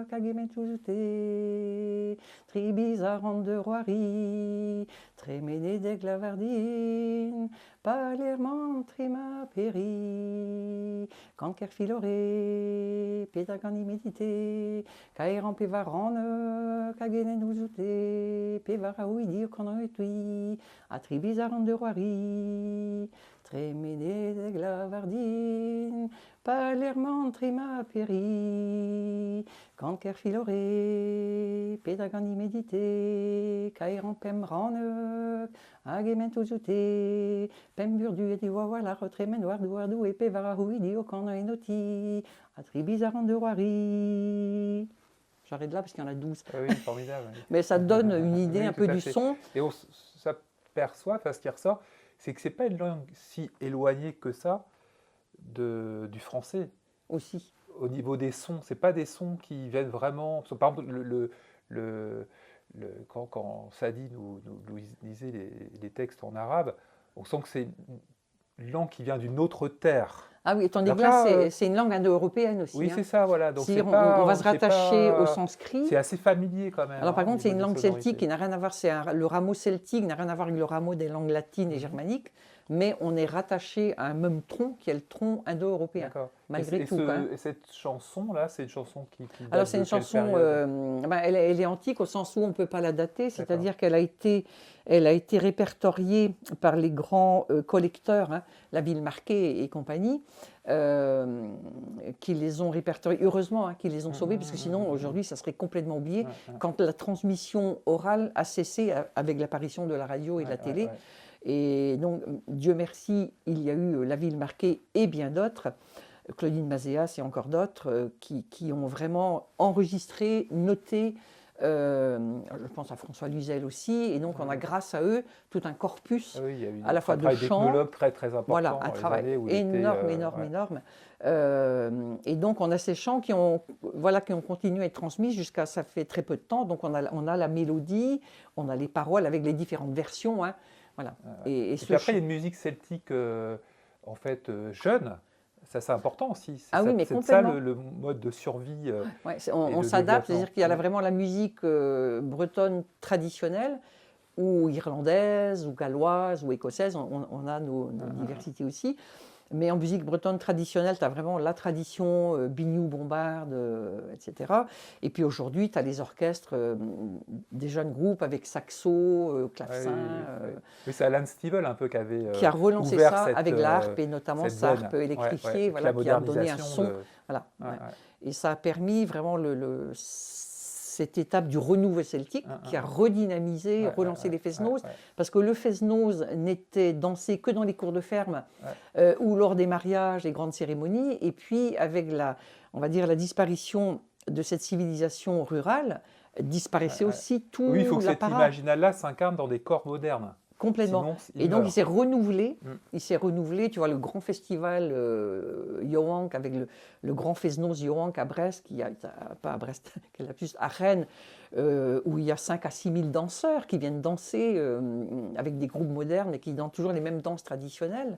kagemen tuzute, tribizaran de roari, tremene de glavardine, palerman trima peri, kanker filore, pedragani medite, kai rampevaran, kagenen uzute, pevaraouidi okanoi, atribizaran de roari, tremene de glavardine, palerman trima peri, kanker filore, pedagani medite, kairan pem ranek, agemen tuzute, pem burdu et diwawala, retremen wardu et pevarahui di okana enoti, atribizaran de roari. J'arrête là parce qu'il y en a 12. Ah oui, formidable. Mais ça donne une idée un peu du son. Et on s'aperçoit, ce qui ressort, c'est que ce n'est pas une langue si éloignée que ça du français. Aussi. Au niveau des sons, ce n'est pas des sons qui viennent vraiment... Par exemple, quand Sadi nous lisait les textes en arabe, on sent que c'est une langue qui vient d'une autre terre. Ah oui, tandis que là, c'est une langue indo-européenne aussi. Oui, hein. c'est ça, voilà. Donc on va se rattacher au sanskrit. C'est assez familier quand même. Alors par contre, c'est une langue sonorité. celtique qui n'a rien à voir, le rameau celtique n'a rien à voir avec le rameau des langues latines et germaniques, mais on est rattaché à un même tronc qui est le tronc indo-européen, malgré tout. Et cette chanson-là, c'est une chanson qui alors c'est une chanson, elle est antique au sens où on ne peut pas la dater, c'est-à-dire qu'elle a été répertoriée par les grands collecteurs, hein, la ville marquée et compagnie, qui les ont répertoriés, heureusement, hein, qui les ont sauvés, parce que sinon aujourd'hui ça serait complètement oublié, quand la transmission orale a cessé avec l'apparition de la radio et de la télé. Et donc, Dieu merci, il y a eu La Ville Marquée et bien d'autres, Claudine Mazéas et encore d'autres, qui ont vraiment enregistré, noté, je pense à François Luzel aussi, et donc on a grâce à eux tout un corpus à la fois de chants, très très important. Voilà, un travail énorme. Et donc on a ces chants qui ont continué à être transmis jusqu'à ça fait très peu de temps. Donc on a la mélodie, on a les paroles avec les différentes versions. Hein. Voilà. Et puis après, il y a une musique celtique, en fait, jeune. Ça, c'est important aussi. Ah oui, mais C'est ça complètement. le mode de survie Ouais, et on de s'adapte, développement. c'est-à-dire qu'il y a vraiment la musique bretonne traditionnelle, ou irlandaise, ou galloise, ou écossaise, on a nos diversités aussi. Mais en musique bretonne traditionnelle, tu as vraiment la tradition biniou, bombarde, etc. Et puis aujourd'hui, tu as les orchestres, des jeunes groupes avec saxo, Ouais, clavecin, oui, c'est Alan Stivell un peu qui avait qui a relancé ouvert ça avec l'harpe, et notamment cette sa veine. harpe Ouais, ouais. électrifiée, Et puis voilà, la qui a donné un modernisation son. Voilà, Ouais, ouais. ouais. Et ça a permis vraiment cette étape du renouveau celtique qui a redynamisé, Ouais, relancé les fest-noz, ouais, parce que le fest-noz n'était dansé que dans les cours de ferme ouais. ou lors des mariages, des grandes cérémonies. Et puis avec on va dire, la disparition de cette civilisation rurale, disparaissait Ouais, ouais. aussi Oui, il faut tout que cet l'apparat. imaginal-là s'incarne dans des corps modernes. Complètement. Sinon, Et donc il meurt. s'est renouvelé. Mm. Il s'est renouvelé. Tu vois, le grand festival Yoank, avec le grand fest-noz Yoank à Brest, pas à Brest, qu'elle a plus à Rennes, où il y a 5 à 6 000 danseurs qui viennent danser avec des groupes modernes et qui dansent toujours les mêmes danses traditionnelles.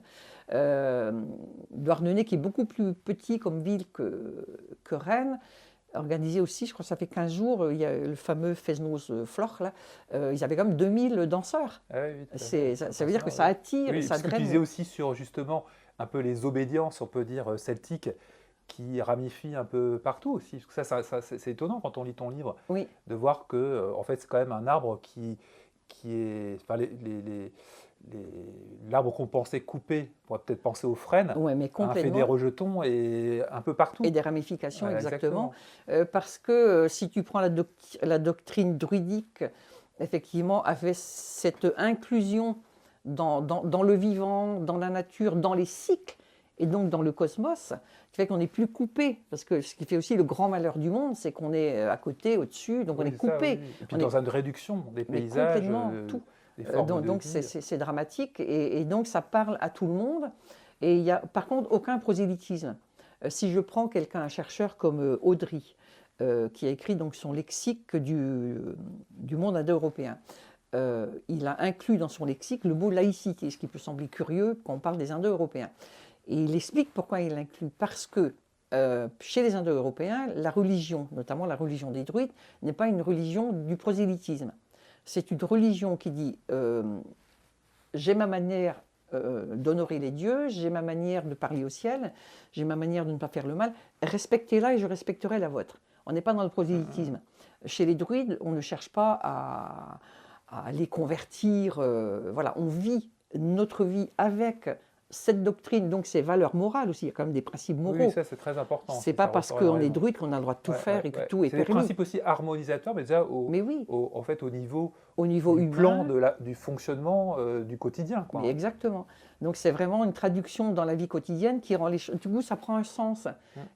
Douarnenez, qui est beaucoup plus petit comme ville que Rennes, organisé aussi, je crois que ça fait 15 jours, il y a le fameux Fest-Noz Floch, là, ils avaient quand même 2000 danseurs. Ah oui, tout à fait. Ça veut dire que ça Ouais. attire, Oui, ça parce que tu draine. disais aussi sur justement un peu les obédiences, on peut dire, celtiques, qui ramifient un peu partout aussi. Parce que c'est étonnant quand on lit ton livre, Oui, de voir que en fait, c'est quand même un arbre qui est. Enfin, l'arbre qu'on pensait coupé, on pourrait peut-être penser aux frênes, ouais, mais fait des complètement. rejetons et un peu partout. Et des ramifications, Voilà, exactement. Parce que si tu prends la doctrine druidique, effectivement, avait cette inclusion dans le vivant, dans la nature, dans les cycles, et donc dans le cosmos, qui fait qu'on n'est plus coupé. Parce que ce qui fait aussi le grand malheur du monde, c'est qu'on est à côté, au-dessus, donc on est Oui, c'est ça, coupé. oui. Et puis On dans une réduction des mais paysages, complètement, tout. des formes Donc de vie. c'est dramatique, et donc ça parle à tout le monde. Et il n'y a par contre aucun prosélytisme. Si je prends quelqu'un, un chercheur comme Audry, qui a écrit donc son lexique du monde indo-européen, il a inclus dans son lexique le mot laïcité, ce qui peut sembler curieux quand on parle des Indo-Européens. Et il explique pourquoi il l'inclut. Parce que chez les Indo-Européens, la religion, notamment la religion des druides, n'est pas une religion du prosélytisme. C'est une religion qui dit j'ai ma manière d'honorer les dieux, j'ai ma manière de parler au ciel, j'ai ma manière de ne pas faire le mal, respectez-la et je respecterai la vôtre. On n'est pas dans le prosélytisme. Chez les druides, on ne cherche pas à les convertir. Voilà, on vit notre vie avec cette doctrine, donc ces valeurs morales aussi. Il y a quand même des principes moraux. Oui, ça c'est très important. C'est pas parce qu'on est druide qu'on a le droit de tout Ouais, faire ouais, et que ouais. tout est C'est des permis. principes aussi harmonisateurs, mais déjà Mais oui, en fait, au niveau au niveau du humain. plan du fonctionnement du quotidien, quoi. Mais exactement. Donc c'est vraiment une traduction dans la vie quotidienne qui rend les choses. Du coup, ça prend un sens.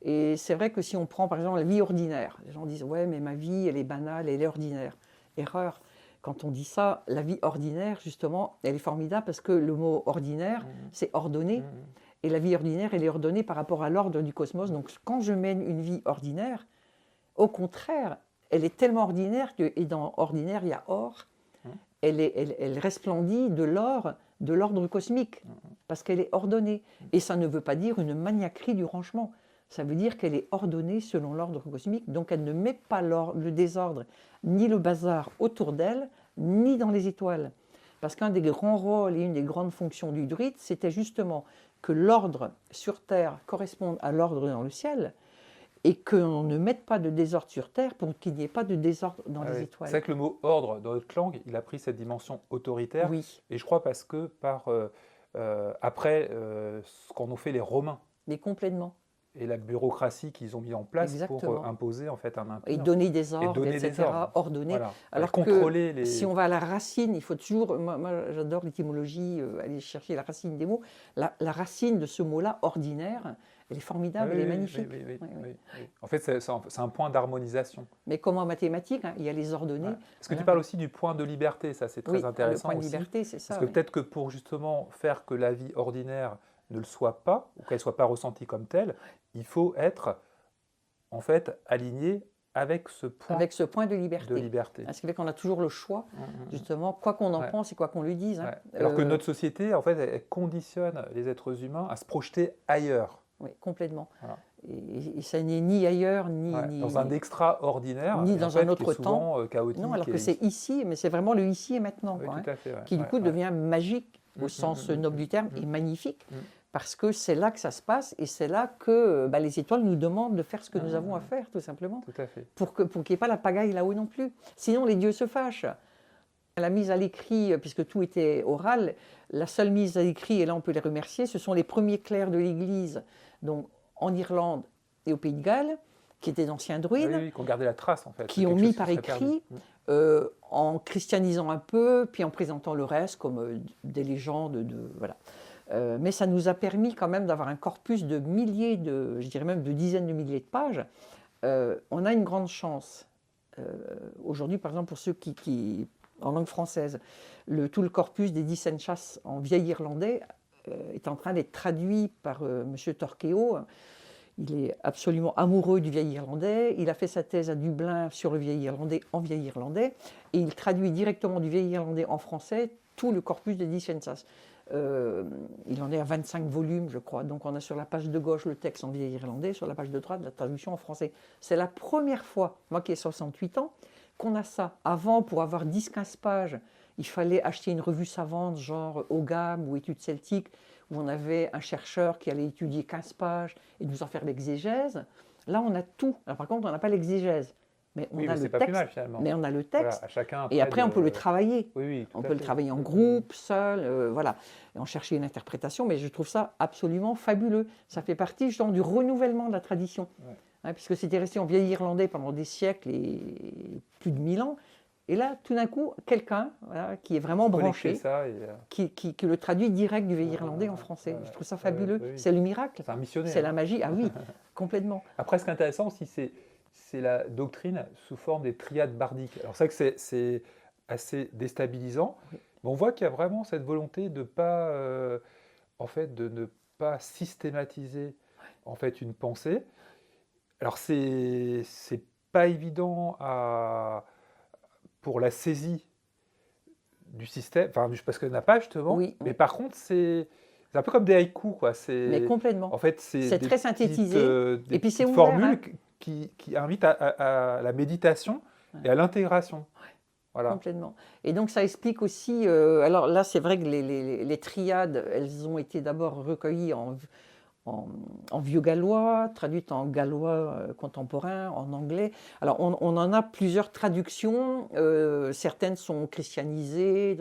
Et c'est vrai que si on prend par exemple la vie ordinaire, les gens disent ouais, mais ma vie, elle est banale, elle est ordinaire. Erreur. Quand on dit ça, la vie ordinaire, justement, elle est formidable parce que le mot ordinaire, c'est ordonné. Et la vie ordinaire, elle est ordonnée par rapport à l'ordre du cosmos. Donc quand je mène une vie ordinaire, au contraire, elle est tellement ordinaire et dans ordinaire, il y a or. Elle resplendit de l'ordre cosmique, parce qu'elle est ordonnée. Et ça ne veut pas dire une maniaquerie du rangement. Ça veut dire qu'elle est ordonnée selon l'ordre cosmique, donc elle ne met pas le désordre ni le bazar autour d'elle, ni dans les étoiles. Parce qu'un des grands rôles et une des grandes fonctions du druide, c'était justement que l'ordre sur Terre corresponde à l'ordre dans le ciel, et qu'on ne mette pas de désordre sur Terre pour qu'il n'y ait pas de désordre dans les étoiles. C'est vrai que le mot ordre, dans notre langue, il a pris cette dimension autoritaire. Oui. Et je crois parce que après ce qu'en ont fait les Romains Mais complètement. et la bureaucratie qu'ils ont mis en place Exactement. pour imposer en fait un empire. Et donner des ordres, donner des etc., ordres. ordonner. Voilà. Alors contrôler que les... si on va à la racine, il faut toujours, moi j'adore l'étymologie, aller chercher la racine des mots. La racine de ce mot-là, ordinaire, elle est formidable, elle est magnifique. Oui. En fait, c'est un point d'harmonisation. Mais comme en mathématiques, hein, il y a les ordonnées. Ouais. Parce que tu parles aussi du point de liberté, ça c'est très intéressant le point aussi. de liberté, c'est ça. Parce que peut-être que pour justement faire que la vie ordinaire ne le soit pas, ou qu'elle ne soit pas ressentie comme telle, il faut être en fait aligné avec ce point de liberté. Ce qui fait qu'on a toujours le choix, justement, quoi qu'on en pense et quoi qu'on lui dise. Hein. Alors que notre société, en fait, elle conditionne les êtres humains à se projeter ailleurs. Oui, complètement. Voilà. Et ça n'est ni ailleurs, ni Dans un extraordinaire, ni et dans en fait, un autre qui est souvent temps. chaotique. Non, alors que et- c'est ici, mais c'est vraiment le ici et maintenant, Oui, quoi, tout à fait. Ouais, qui du ouais, coup ouais. devient magique au Mm, sens mm, mm, noble du terme mm, et mm. magnifique, Mm. parce que c'est là que ça se passe et c'est là que les étoiles nous demandent de faire ce que nous avons à Mm. faire, tout simplement, Tout à fait. pour qu'il n'y ait pas la pagaille là-haut non plus. Sinon, les dieux se fâchent. La mise à l'écrit, puisque tout était oral, la seule mise à l'écrit, et là on peut les remercier, ce sont les premiers clercs de l'Église, donc en Irlande et au Pays de Galles, qui étaient d'anciens druides, Oui, qui ont gardé la trace, en fait. qui C'est ont quelque mis chose par serait perdu. écrit, en christianisant un peu, puis en présentant le reste comme des légendes, voilà. Mais ça nous a permis quand même d'avoir un corpus de milliers, je dirais même de dizaines de milliers de pages. On a une grande chance. Aujourd'hui, par exemple, pour ceux qui en langue française, tout le corpus des 10 senchas en vieil irlandais est en train d'être traduit par M. Torqueo. Il est absolument amoureux du vieil irlandais. Il a fait sa thèse à Dublin sur le vieil irlandais en vieil irlandais. Et il traduit directement du vieil irlandais en français tout le corpus des 10 senchas. Il en est à 25 volumes, je crois. Donc on a sur la page de gauche le texte en vieil irlandais, sur la page de droite la traduction en français. C'est la première fois, moi qui ai 68 ans, qu'on a ça. Avant, pour avoir 10-15 pages, il fallait acheter une revue savante, genre Ogam ou Études celtiques, où on avait un chercheur qui allait étudier 15 pages et nous en faire l'exégèse. Là, on a tout. Alors, par contre, on n'a pas l'exégèse. Mais on a le c'est pas plus texte. mal, finalement. Mais on a le Voilà, texte. à chacun Et après, on peut le travailler. Oui, tout On à peut le fait. travailler en groupe, seul, voilà. Et en chercher une interprétation, mais je trouve ça absolument fabuleux. Ça fait partie justement du renouvellement de la tradition. Ouais. Hein, puisque c'était resté en vieil irlandais pendant des siècles et plus de 1000 ans. Et là, tout d'un coup, quelqu'un qui est vraiment branché, ça qui le traduit direct du vieil irlandais en français. Je trouve ça fabuleux. oui. C'est le miracle. C'est un missionnaire. C'est la magie. Ah oui, complètement. Après, ce qui est intéressant aussi, c'est la doctrine sous forme des triades bardiques. Alors, c'est vrai que c'est assez déstabilisant, Oui. mais on voit qu'il y a vraiment cette volonté de pas, en fait, de ne pas systématiser en fait une pensée. Alors, c'est pas évident pour la saisie du système, enfin, parce qu'elle n'a pas justement. Oui, mais oui. par contre, c'est un peu comme des haïkus, quoi. Mais complètement. En fait, c'est C'est des très synthétisé. des Et puis c'est petites ouvert, formules hein. qui invitent à la méditation et à l'intégration. Voilà. Complètement. Et donc ça explique aussi, alors là c'est vrai que les triades, elles ont été d'abord recueillies en vieux gallois, traduites en gallois contemporain, en anglais. Alors on en a plusieurs traductions, certaines sont christianisées.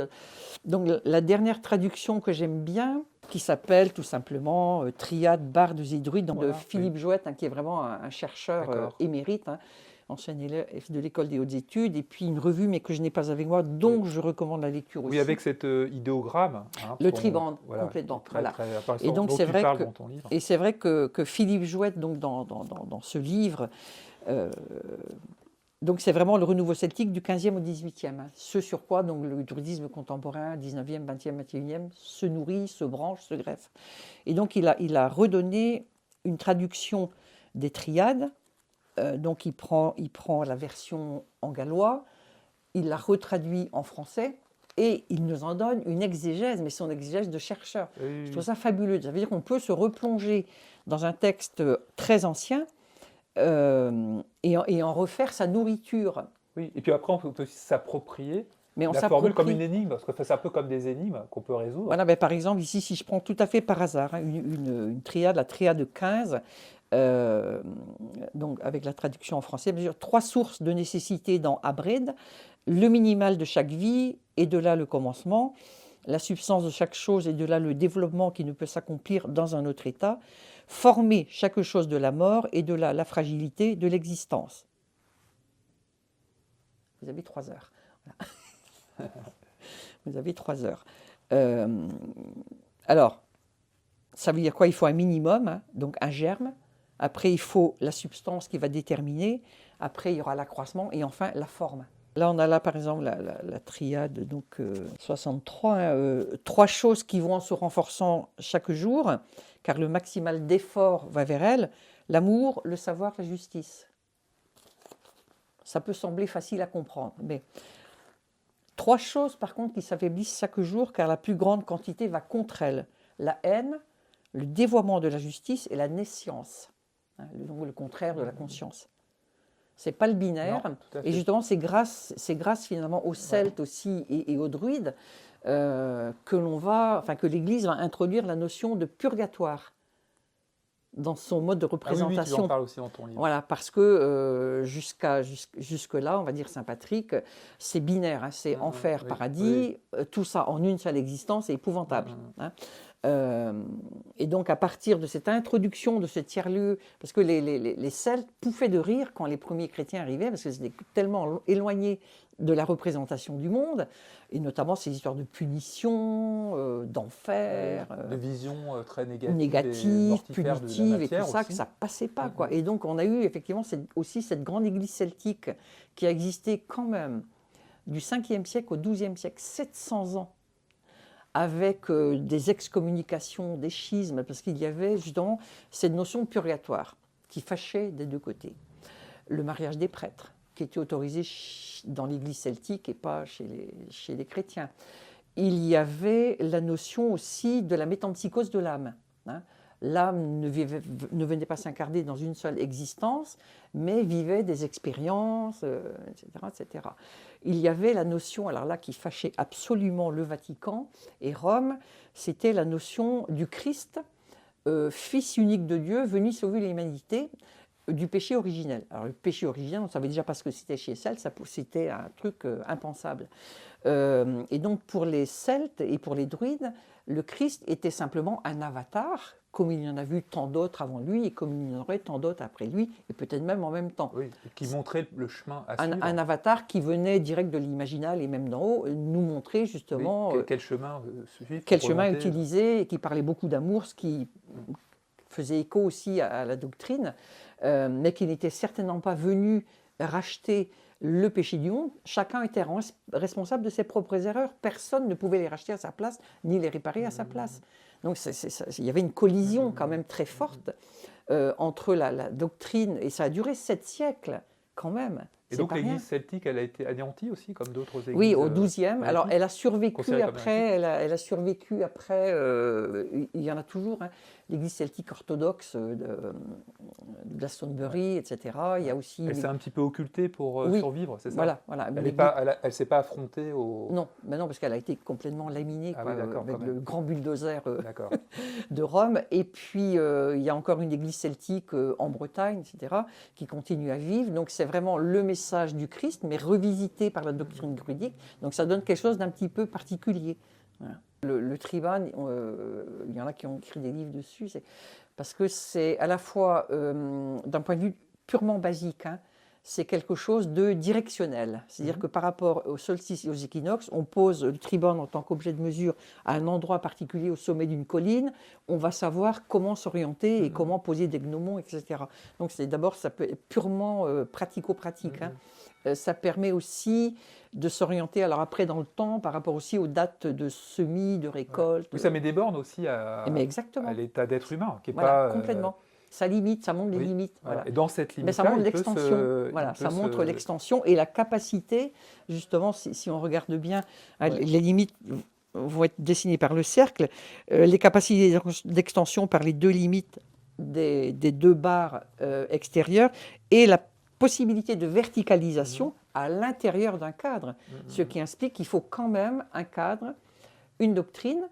Donc la dernière traduction que j'aime bien, qui s'appelle tout simplement Triade, bardes et druides, de Voilà, Philippe Jouette, qui est vraiment un chercheur D'accord. émérite, ancien élève de l'école des hautes études, et puis une revue, mais que je n'ai pas avec moi, dont je recommande la lecture aussi. Oui, avec cet idéogramme. Le tribande, complètement. Très, Voilà. très intéressant, Et donc dont c'est tu vrai parles que, dans ton livre. et c'est vrai que Philippe Jouette, donc dans ce livre, donc c'est vraiment le renouveau celtique du 15e au 18e. Ce sur quoi donc, le druidisme contemporain, 19e, 20e, 21e, se nourrit, se branche, se greffe. Et donc il a redonné une traduction des triades. Donc il prend la version en gallois, il la retraduit en français et il nous en donne une exégèse, mais son exégèse de chercheur. Oui, Je trouve ça fabuleux. Ça veut dire qu'on peut se replonger dans un texte très ancien et en refaire sa nourriture. oui. Et puis après, on peut aussi s'approprier Mais on la formule s'approprie. comme une énigme, parce que c'est un peu comme des énigmes qu'on peut résoudre. Voilà, par exemple, ici, si je prends tout à fait par hasard une triade, la triade 15, donc avec la traduction en français, 3 sources de nécessité dans Abred, le minimal de chaque vie, et de là le commencement, la substance de chaque chose, et de là le développement qui ne peut s'accomplir dans un autre état, former chaque chose de la mort, et de là la fragilité de l'existence. Vous avez 3 heures. Voilà. Vous avez 3 heures. Alors, ça veut dire quoi? Il faut un minimum, donc un germe. Après, il faut la substance qui va déterminer. Après, il y aura l'accroissement. Et enfin, la forme. Là, on a là, par exemple, la triade, donc 63. 3 choses qui vont en se renforçant chaque jour, car le maximal d'effort va vers elle. L'amour, le savoir, la justice. Ça peut sembler facile à comprendre, mais 3 choses, par contre, qui s'affaiblissent chaque jour, car la plus grande quantité va contre elle. La haine, le dévoiement de la justice et la nescience, hein, donc le contraire de la conscience. C'est pas le binaire. Non, tout à fait. Et justement, c'est grâce finalement aux Celtes aussi et aux druides que l'Église va introduire la notion de purgatoire dans son mode de Ah oui, oui, tu en représentation. parles aussi dans ton livre. Voilà, parce que jusque-là, on va dire Saint Patrick, c'est binaire, hein, c'est enfer, oui, paradis, tout ça en une seule existence, c'est épouvantable. Hein. Et donc, à partir de cette introduction de ce tiers-lieu, parce que les Celtes pouffaient de rire quand les premiers chrétiens arrivaient, parce que c'était tellement éloigné de la représentation du monde, et notamment ces histoires de punition, d'enfer, de visions très négatives, et négatives, mortifères de la punitives, et tout matière ça, aussi. que ça passait pas, quoi. Et donc, on a eu effectivement aussi cette grande église celtique qui a existé quand même du 5e siècle au 12e siècle, 700 ans, avec des excommunications, des schismes, parce qu'il y avait justement cette notion de purgatoire qui fâchait des deux côtés. Le mariage des prêtres, qui était autorisé dans l'église celtique et pas chez les chrétiens. Il y avait la notion aussi de la métempsychose de l'âme. Hein. L'âme ne venait pas s'incarner dans une seule existence, mais vivait des expériences, etc., etc. Il y avait la notion, alors là, qui fâchait absolument le Vatican et Rome, c'était la notion du Christ, fils unique de Dieu, venu sauver l'humanité du péché originel. Alors le péché originel, on ne savait déjà pas ce que c'était chez les Celtes, c'était un truc impensable. Et donc pour les Celtes et pour les druides, le Christ était simplement un avatar, comme il y en a vu tant d'autres avant lui et comme il y en aurait tant d'autres après lui, et peut-être même en même temps. Oui, qui montrait le chemin à suivre. Un avatar qui venait direct de l'imaginal et même d'en haut, nous montrer justement quel chemin suivre, quel chemin utiliser, et qui parlait beaucoup d'amour, ce qui faisait écho aussi à la doctrine, mais qui n'était certainement pas venu racheter le péché du monde. Chacun était responsable de ses propres erreurs. Personne ne pouvait les racheter à sa place, ni les réparer à sa place. Donc il y avait une collision quand même très forte entre la doctrine, et ça a duré 7 siècles quand même. Et donc l'église celtique, elle a été anéantie aussi, comme d'autres églises? Oui, au XIIe. Alors elle a survécu après, elle a survécu après, il y en a toujours, hein, l'église celtique orthodoxe de Glastonbury, etc. Il y a aussi... Elle s'est un petit peu occultée pour survivre, c'est ça? Voilà. Elle ne s'est pas affrontée au... Non, parce qu'elle a été complètement laminée oui, avec le grand bulldozer D'accord. de Rome. Et puis, il y a encore une église celtique en Bretagne, etc., qui continue à vivre. Donc, c'est vraiment le message du Christ, mais revisité par la doctrine druidique. Donc, ça donne quelque chose d'un petit peu particulier. Voilà. Le tribane, il y en a qui ont écrit des livres dessus, parce que c'est à la fois, d'un point de vue purement basique, hein, c'est quelque chose de directionnel. C'est-à-dire que par rapport au solstice et aux équinoxes, on pose le tribane en tant qu'objet de mesure à un endroit particulier au sommet d'une colline. On va savoir comment s'orienter et comment poser des gnomons, etc. Donc d'abord, ça peut être purement pratico-pratique. Hein. Ça permet aussi de s'orienter, alors après dans le temps, par rapport aussi aux dates de semis, de récolte. Oui, ça met des bornes aussi à l'état d'être humain, qui est pas... complètement. Ça limite, ça montre les limites. Voilà. Et dans cette limite, ça montre l'extension. Ça montre l'extension et la capacité, justement, si on regarde bien, les limites vont être dessinées par le cercle, les capacités d'extension par les deux limites des deux barres extérieures, et la possibilité de verticalisation à l'intérieur d'un cadre, ce qui explique qu'il faut quand même un cadre, une doctrine,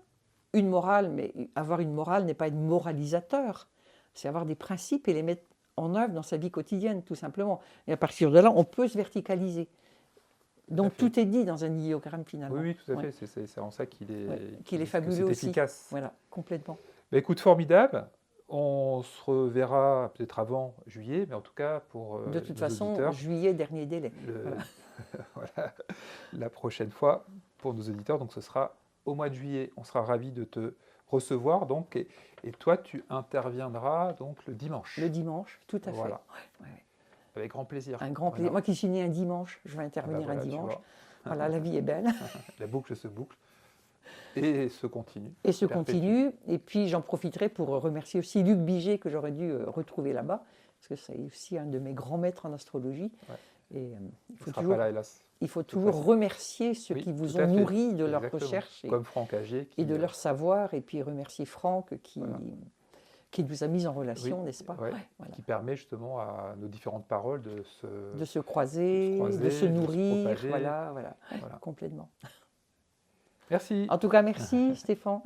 une morale, mais avoir une morale n'est pas être moralisateur. C'est avoir des principes et les mettre en œuvre dans sa vie quotidienne, tout simplement. Et à partir de là, on peut se verticaliser. Donc tout est dit dans un idéogramme, finalement. Oui, tout à fait. C'est en ça qu'il est, fabuleux aussi. Efficace. Voilà, complètement. Bah, écoute, formidable. On se reverra peut-être avant juillet, mais en tout cas pour de toute façon, auditeurs, juillet, dernier délai. Voilà, la prochaine fois pour nos auditeurs. Donc ce sera au mois de juillet. On sera ravis de te recevoir, donc, et toi tu interviendras donc le dimanche. Le dimanche, tout à fait. Avec grand plaisir. Un grand plaisir. Moi qui suis né un dimanche, je vais intervenir un dimanche. Voilà, la vie est belle. La boucle se boucle et se continue. Et puis j'en profiterai pour remercier aussi Luc Biget, que j'aurais dû retrouver là-bas, parce que c'est aussi un de mes grands maîtres en astrologie. Ouais. Et il faut sera pas là, hélas. il faut toujours remercier ceux Oui, qui vous tout à ont fait. nourri de leur Exactement. recherche Comme Franck Agier. et de leur savoir, et puis remercier Franck Voilà. qui nous a mis en relation, Oui, n'est-ce pas? ouais, Voilà. qui permet justement à nos différentes paroles De se croiser, de se nourrir, propager. voilà, Voilà. complètement. Merci. En tout cas, merci Stéphane.